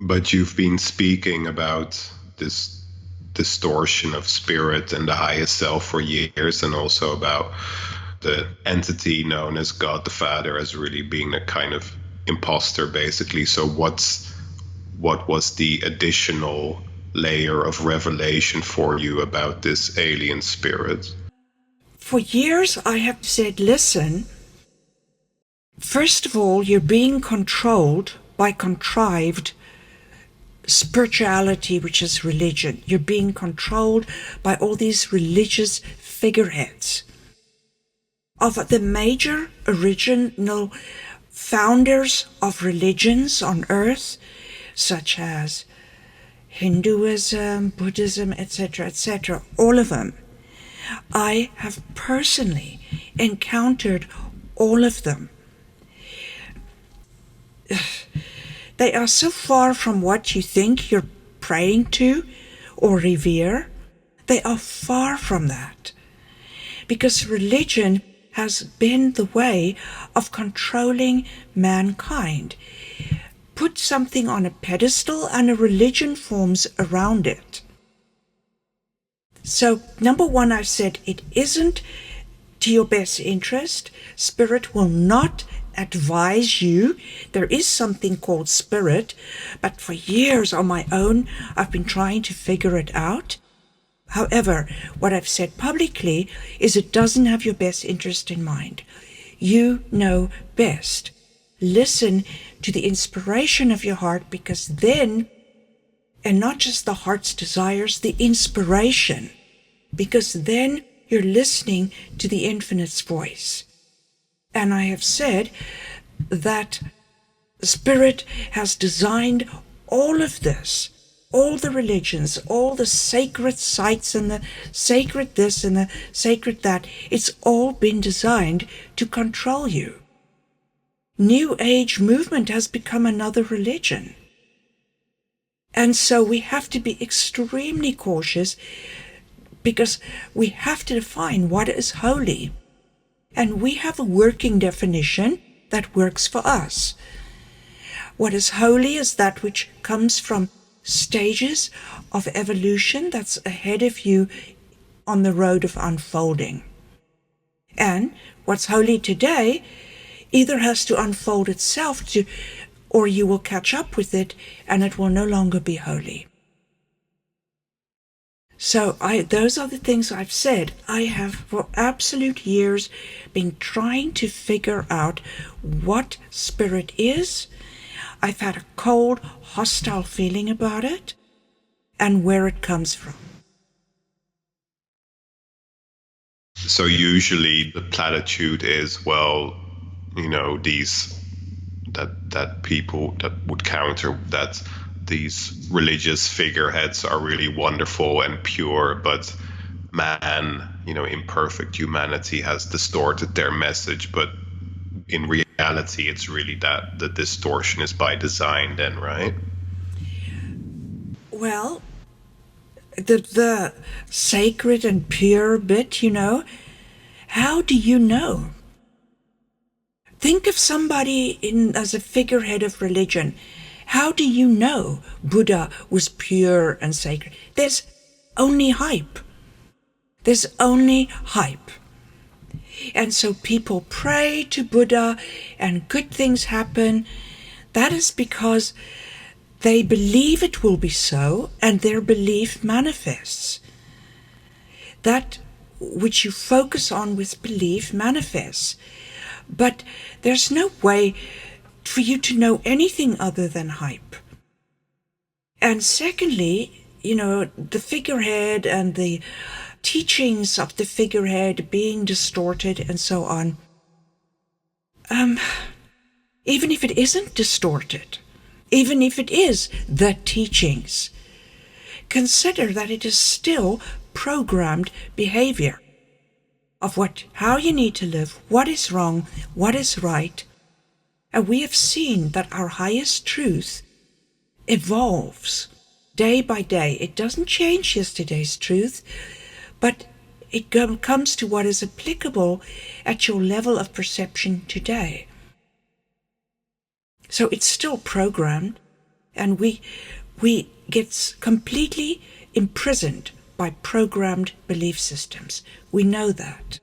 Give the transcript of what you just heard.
But you've been speaking about this distortion of spirit and the highest self for years, and also about the entity known as God the Father as really being a kind of imposter, basically. So what was the additional layer of revelation for you about this alien spirit? For years, I have said, listen, first of all, you're being controlled by contrived spirituality, which is religion. You're being controlled by all these religious figureheads of the major original founders of religions on earth, such as Hinduism, Buddhism, etc., all of them. I have personally encountered all of them. They are so far from what you think you're praying to or revere. They are far from that. Because religion has been the way of controlling mankind. Put something on a pedestal and a religion forms around it. So, number one, I've said it isn't to your best interest. Spirit will not advise you. There is something called spirit, but for years on my own, I've been trying to figure it out. However, what I've said publicly is it doesn't have your best interest in mind. You know best. Listen to the inspiration of your heart, because then, and not just the heart's desires, the inspiration, because then you're listening to the infinite's voice. And I have said that Spirit has designed all of this, all the religions, all the sacred sites and the sacred this and the sacred that. It's all been designed to control you. New Age movement has become another religion. And so we have to be extremely cautious, because we have to define what is holy. And we have a working definition that works for us. What is holy is that which comes from stages of evolution that's ahead of you on the road of unfolding. And what's holy today either has to unfold itself or you will catch up with it and it will no longer be holy. So those are the things I've said. I have for absolute years been trying to figure out what spirit is. I've had a cold, hostile feeling about it and where it comes from. So usually the platitude is, well, these that people that would counter that these religious figureheads are really wonderful and pure, but man, imperfect humanity has distorted their message. But in reality, it's really that the distortion is by design then, right? Well, the sacred and pure bit, how do you know? Think of somebody as a figurehead of religion. How do you know Buddha was pure and sacred? There's only hype. There's only hype. And so people pray to Buddha and good things happen. That is because they believe it will be so, and their belief manifests. That which you focus on with belief manifests. But there's no way for you to know anything other than hype. And secondly, the figurehead and the teachings of the figurehead being distorted and so on. Even if it isn't distorted, even if it is the teachings, consider that it is still programmed behavior of how you need to live, what is wrong, what is right. And we have seen that our highest truth evolves day by day. It doesn't change yesterday's truth, but it comes to what is applicable at your level of perception today. So it's still programmed. And we get completely imprisoned by programmed belief systems. We know that.